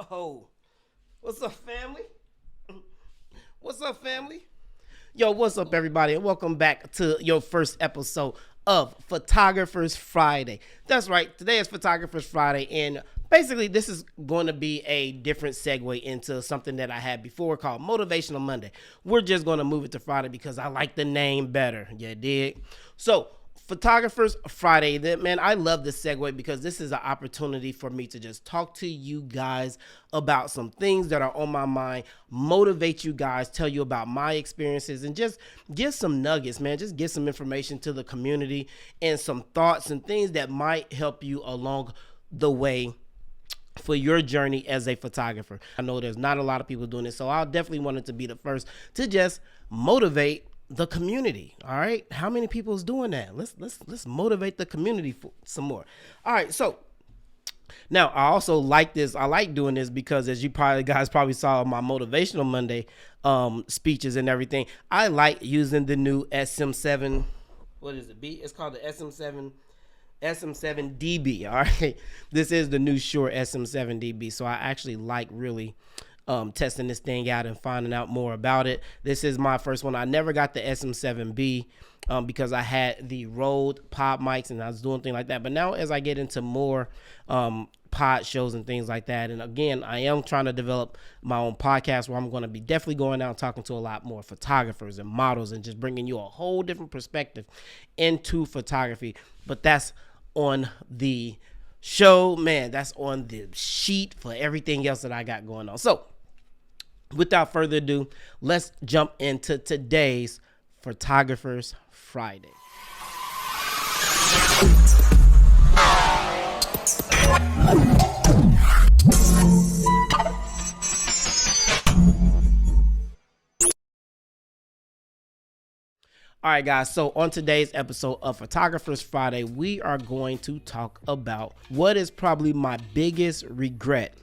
Yo, what's up, family? What's up, family? Yo, what's up, everybody? And welcome back to your first episode of Photographers Friday. That's right, today is Photographers Friday, and basically, this is going to be a different segue into something that I had before called Motivational Monday. We're just going to move it to Friday because I like the name better. You dig? So, Photographers Friday, man, I love this segue because this is an opportunity for me to just talk to you guys about some things that are on my mind, motivate you guys, tell you about my experiences, and just give some nuggets, man. Just give some information to the community and some thoughts and things that might help you along the way for your journey as a photographer. I know there's not a lot of people doing this, so I definitely wanted to be the first to just motivate the community. All right, how many people is doing that? Let's motivate the community for some more. All right, so now I also like this. I like doing this because, as you guys probably saw my Motivational Monday speeches and everything, I like using the new SM7. What is it? It's called the SM7DB. All right, this is the new Shure SM7DB. So I actually like really testing this thing out and finding out more about it. This is my first one. I never got the SM7B because I had the Rode pod mics and I was doing things like that. But now as I get into more pod shows and things like that, and again, I am trying to develop my own podcast where I'm going to be definitely going out and talking to a lot more photographers and models and just bringing you a whole different perspective into photography. But that's on the show, man. That's on the sheet for everything else that I got going on. So without further ado, let's jump into today's Photographers Friday. All right, guys, so on today's episode of Photographers Friday, we are going to talk about what is probably my biggest regret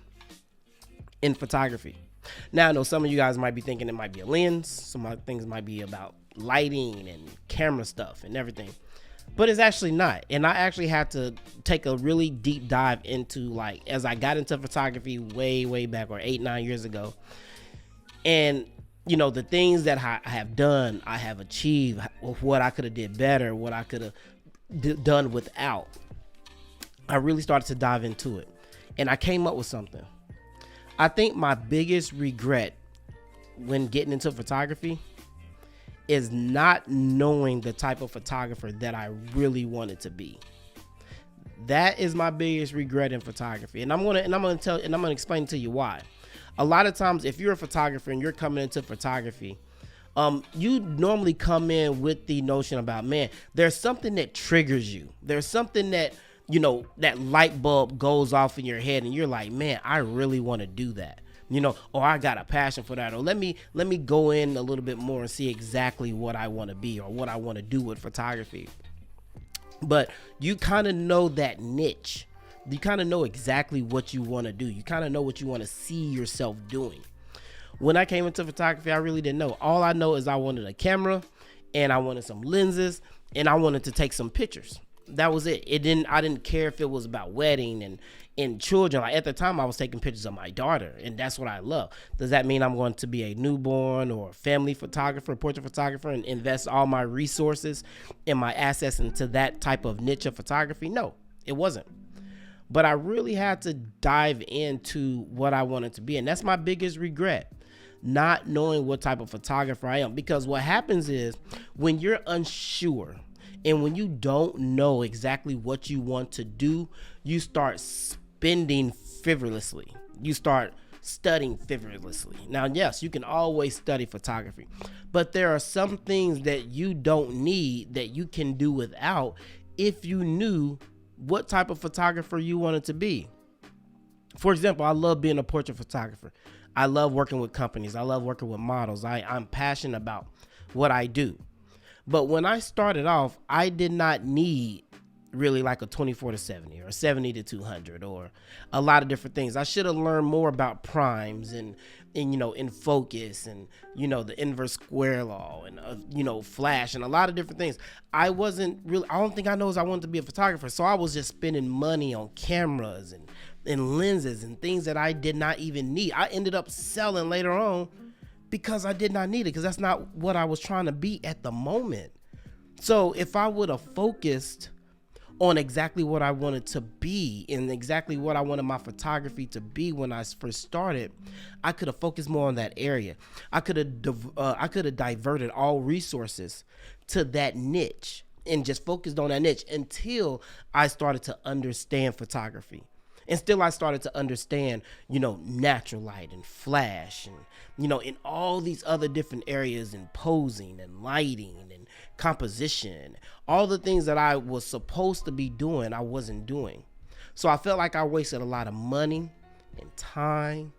in photography. Now, I know some of you guys might be thinking it might be a lens. Some other things might be about lighting and camera stuff and everything. But it's actually not. And I actually had to take a really deep dive into, like, as I got into photography way back, or 8-9 years ago. And, you know, the things that I have done, I have achieved, what I could have did better, what I could have done without. I really started to dive into it. And I came up with something. I think my biggest regret when getting into photography is not knowing the type of photographer that I really wanted to be. That is my biggest regret in photography. And I'm gonna explain to you why. A lot of times, if you're a photographer and you're coming into photography, you normally come in with the notion about, man, there's something that triggers you. There's something that, you know, that light bulb goes off in your head and you're like, man, I really want to do that, you know, or I got a passion for that, or let me go in a little bit more and see exactly what I want to be or what I want to do with photography. But you kind of know that niche. You kind of know exactly what you want to do. You kind of know what you want to see yourself doing. When I came into photography, I really didn't know. All I know is I wanted a camera and I wanted some lenses and I wanted to take some pictures. That was it. I didn't care if it was about wedding and children. Like, at the time, I was taking pictures of my daughter, and that's what I love. Does that mean I'm going to be a newborn or family photographer, portrait photographer, and invest all my resources and my assets into that type of niche of photography? No, it wasn't. But I really had to dive into what I wanted to be, and that's my biggest regret. Not knowing what type of photographer I am. Because what happens is, when you're unsure and when you don't know exactly what you want to do, you start spending frivolously. You start studying frivolously. Now, yes, you can always study photography, but there are some things that you don't need that you can do without if you knew what type of photographer you wanted to be. For example, I love being a portrait photographer. I love working with companies. I love working with models. I'm passionate about what I do. But when I started off, I did not need really like a 24-70 or a 70-200 or a lot of different things. I should have learned more about primes and you know, in focus and, you know, the inverse square law and, you know, flash and a lot of different things. I don't think I know as I wanted to be a photographer. So I was just spending money on cameras and and lenses and things that I did not even need. I ended up selling later on because I did not need it, because that's not what I was trying to be at the moment. So if I would have focused on exactly what I wanted to be and exactly what I wanted my photography to be when I first started, I could have focused more on that area. I could have diverted all resources to that niche and just focused on that niche until I started to understand photography. And still I started to understand, natural light and flash and, in all these other different areas, in posing and lighting and composition, all the things that I was supposed to be doing, I wasn't doing. So I felt like I wasted a lot of money and time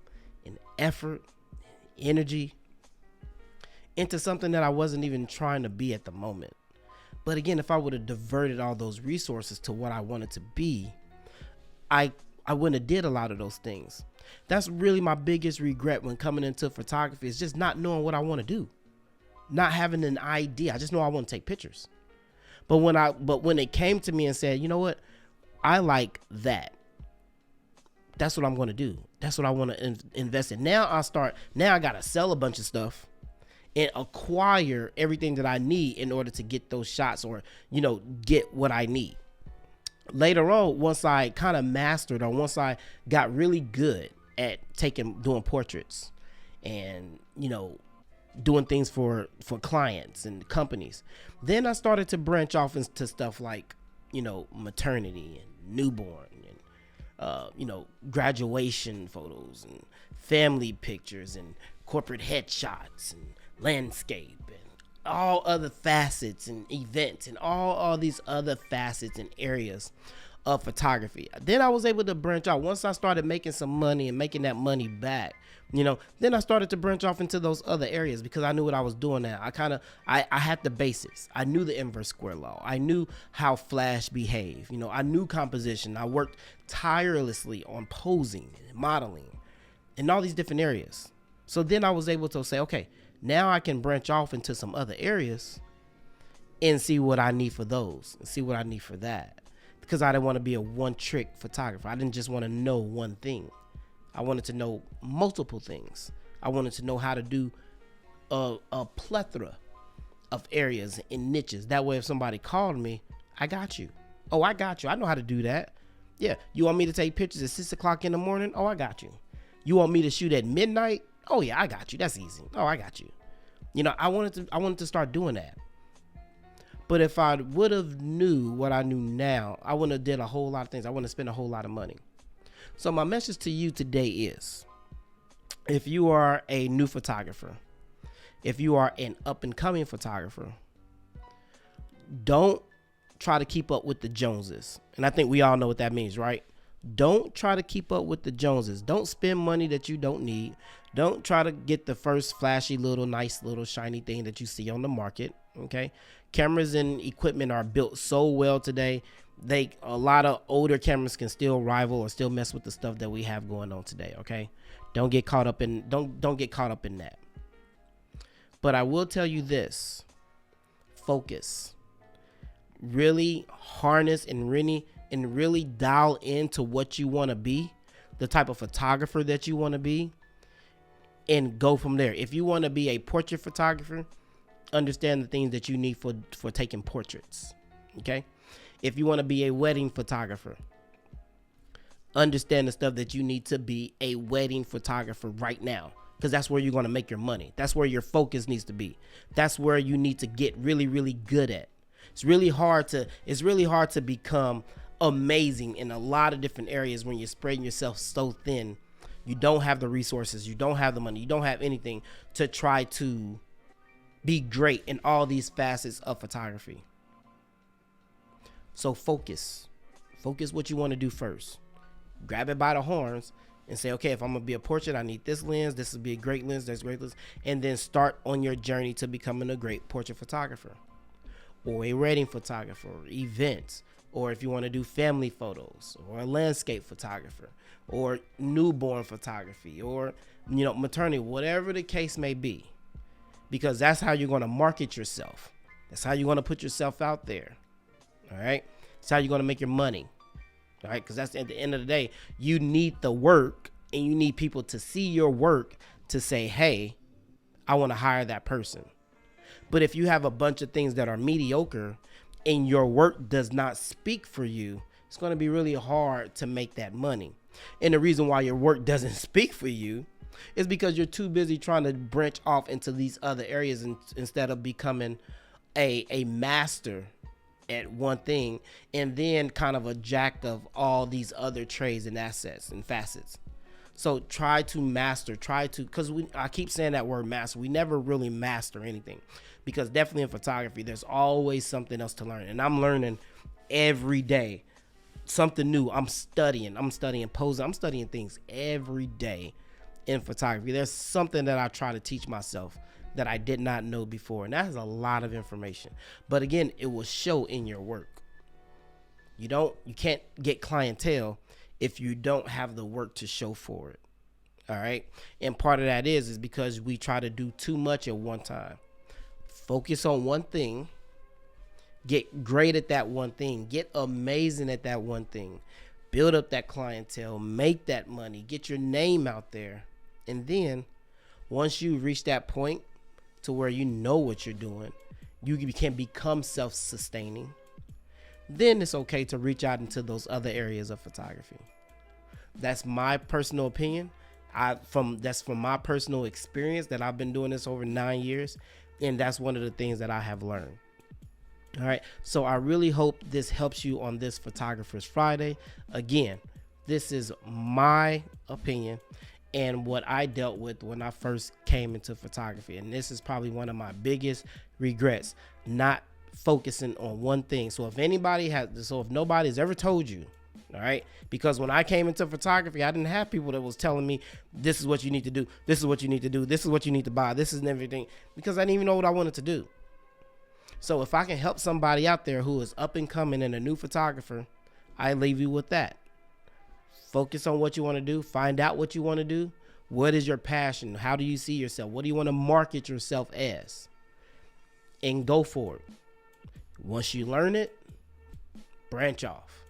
and effort and energy into something that I wasn't even trying to be at the moment. But again, if I would have diverted all those resources to what I wanted to be, I wouldn't have did a lot of those things. That's really my biggest regret when coming into photography, is just not knowing what I want to do, not having an idea. I just know I want to take pictures. But when it came to me and said, you know what, I like that. That's what I'm going to do. That's what I want to invest in. Now I got to sell a bunch of stuff and acquire everything that I need in order to get those shots, or, get what I need. Later on, once I kind of mastered, or once I got really good at doing portraits and, doing things for clients and companies, then I started to branch off into stuff like, maternity and newborn and, graduation photos and family pictures and corporate headshots and landscape and all other facets and events and all these other facets and areas of photography. Then I was able to branch out. Once I started making some money and making that money back, then I started to branch off into those other areas, because I knew what I was doing now. I had the basics. I knew the inverse square law. I knew how flash behave. I knew composition. I worked tirelessly on posing and modeling in all these different areas. So then I was able to say, okay, now I can branch off into some other areas and see what I need for those and see what I need for that. Because I didn't want to be a one-trick photographer. I didn't just want to know one thing. I wanted to know multiple things. I wanted to know how to do a plethora of areas and niches. That way, if somebody called me, I got you. Oh, I got you. I know how to do that. Yeah. You want me to take pictures at 6 o'clock in the morning? Oh, I got you. You want me to shoot at midnight? Oh yeah, I got you. That's easy. Oh, I got you. I wanted to start doing that. But if I would have knew what I knew now, I wouldn't have did a whole lot of things. I wouldn't have spent a whole lot of money. So my message to you today is, if you are a new photographer, if you are an up and coming photographer, don't try to keep up with the Joneses. And I think we all know what that means, right? Don't try to keep up with the Joneses. Don't spend money that you don't need. Don't try to get the first flashy little, nice little shiny thing that you see on the market. Okay. Cameras and equipment are built so well today. A lot of older cameras can still rival or still mess with the stuff that we have going on today. Okay. Don't get caught up in that. But I will tell you this: focus. Really harness and really dial into what you want to be, the type of photographer that you want to be, and go from there. If you want to be a portrait photographer, understand the things that you need for taking portraits. Okay. If you want to be a wedding photographer, understand the stuff that you need to be a wedding photographer right now, because that's where you're going to make your money. That's where your focus needs to be. That's where you need to get really, really good at. It's really hard to become amazing in a lot of different areas when you're spreading yourself so thin. You don't have the resources, you don't have the money, you don't have anything to try to be great in all these facets of photography. So focus what you want to do first. Grab it by the horns and say, okay, if I'm gonna be a portrait, I need this lens, this would be a great lens, there's a great lens, and then start on your journey to becoming a great portrait photographer, or a wedding photographer, or events, or if you want to do family photos, or a landscape photographer, or newborn photography, or maternity, whatever the case may be, because that's how you're going to market yourself. That's how you're going to put yourself out there. All right, that's how you're going to make your money. All right, because that's at the end of the day, you need the work, and you need people to see your work to say, hey, I want to hire that person. But if you have a bunch of things that are mediocre and your work does not speak for you, it's going to be really hard to make that money. And the reason why your work doesn't speak for you is because you're too busy trying to branch off into these other areas instead of becoming a master at one thing, and then kind of a jack of all these other trades and assets and facets. So try to master, because I keep saying that word master. We never really master anything, because definitely in photography, there's always something else to learn. And I'm learning every day something new. I'm studying posing. I'm studying things every day in photography. There's something that I try to teach myself that I did not know before. And that is a lot of information. But again, it will show in your work. You can't get clientele if you don't have the work to show for it. All right. And part of that is because we try to do too much at one time. Focus on one thing. Get great at that one thing. Get amazing at that one thing. Build up that clientele. Make that money. Get your name out there. And then once you reach that point to where you know what you're doing, you can become self-sustaining. Then it's okay to reach out into those other areas of photography. That's my personal opinion. That's from my personal experience that I've been doing this over 9 years. And that's one of the things that I have learned. All right. So I really hope this helps you on this Photographer's Friday. Again, this is my opinion and what I dealt with when I first came into photography. And this is probably one of my biggest regrets, not focusing on one thing. So if nobody's ever told you, all right, because when I came into photography, I didn't have people that was telling me, this is what you need to do. This is what you need to do. This is what you need to buy. This is everything, because I didn't even know what I wanted to do. So if I can help somebody out there who is up and coming and a new photographer, I leave you with that. Focus on what you want to do. Find out what you want to do. What is your passion? How do you see yourself? What do you want to market yourself as? And go for it. Once you learn it, branch off.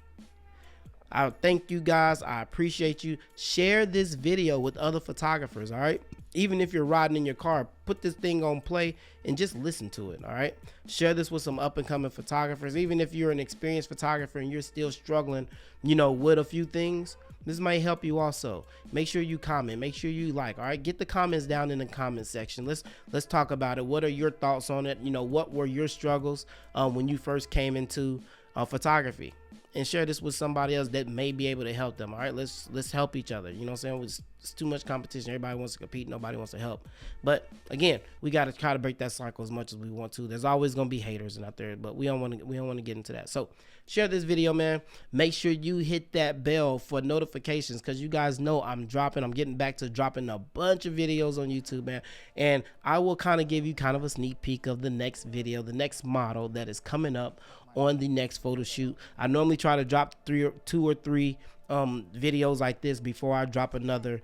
I thank you guys. I appreciate you. Share this video with other photographers, all right? Even if you're riding in your car, put this thing on play and just listen to it, all right? Share this with some up-and-coming photographers. Even if you're an experienced photographer and you're still struggling, with a few things, this might help you also. Make sure you comment. Make sure you like, all right? Get the comments down in the comment section. Let's talk about it. What are your thoughts on it? What were your struggles when you first came into photography? And share this with somebody else that may be able to help them. All right, let's help each other. You know what I'm saying? It's too much competition. Everybody wants to compete. Nobody wants to help. But again, we got to try to break that cycle as much as we want to. There's always gonna be haters out there, but we don't want to get into that. So share this video, man. Make sure you hit that bell for notifications, because you guys know I'm getting back to dropping a bunch of videos on YouTube, man. And I will kind of give you kind of a sneak peek of the next video, the next model that is coming up on the next photo shoot. I normally try to drop two or three videos like this before I drop another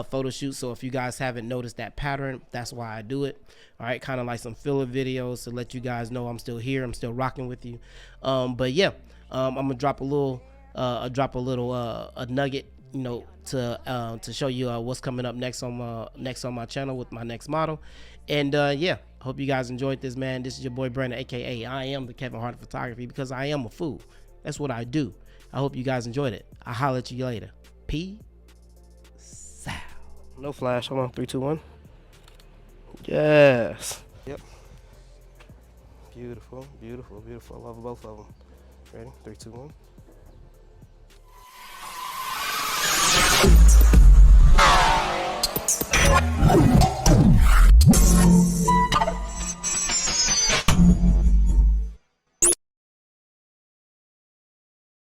photo shoot. So if you guys haven't noticed that pattern, that's why I do it. All right, kind of like some filler videos to let you guys know I'm still here, I'm still rocking with you. But yeah, I'm gonna drop a little a nugget, to show you what's coming up next on my channel with my next model. And yeah, hope you guys enjoyed this, man. This is your boy Brandon, aka I am the Kevin Hart of photography, because I am a fool. That's what I do. I hope you guys enjoyed it. I'll holler at you later. Peace out. No flash. Hold on. 3, 2, 1. Yes. Yep. Beautiful, beautiful, beautiful. I love both of them. Ready? 3, 2, 1.